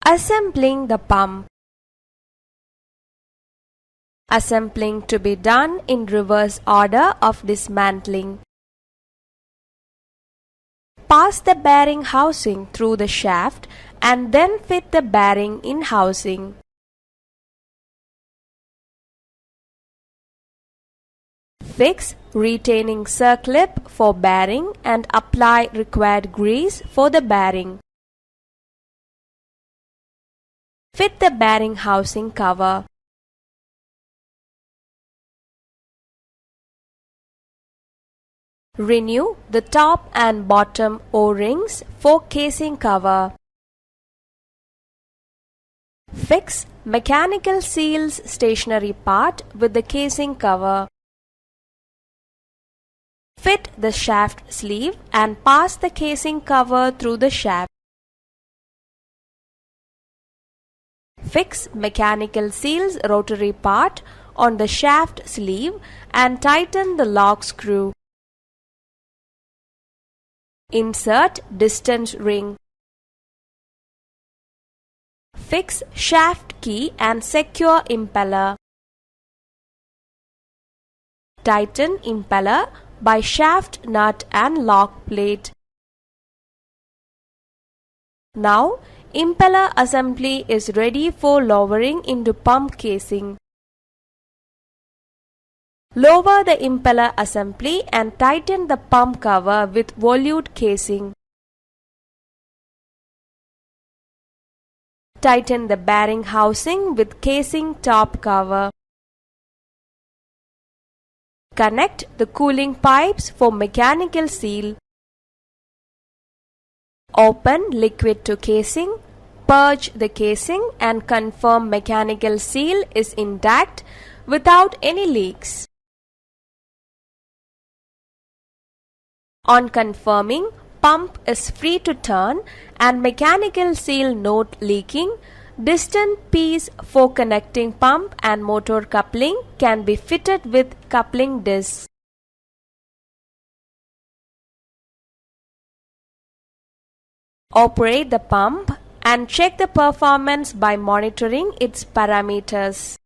Assembling the pump. Assembling to be done in reverse order of dismantling. Pass the bearing housing through the shaft and then fit the bearing in housing. Fix retaining circlip for bearing and apply required grease for the bearing. Fit the bearing housing cover. Renew the top and bottom O-rings for casing cover. Fix mechanical seals stationary part with the casing cover. Fit the shaft sleeve and pass the casing cover through the shaft. Fix mechanical seals rotary part on the shaft sleeve and tighten the lock screw. Insert distance ring. Fix shaft key and secure impeller. Tighten impeller by shaft nut and lock plate. Now, impeller assembly is ready for lowering into pump casing. Lower the impeller assembly and tighten the pump cover with volute casing. Tighten the bearing housing with casing top cover. Connect the cooling pipes for mechanical seal. Open liquid to casing, purge the casing and confirm mechanical seal is intact without any leaks. On confirming pump is free to turn and mechanical seal not leaking, distant piece for connecting pump and motor coupling can be fitted with coupling discs. Operate the pump and check the performance by monitoring its parameters.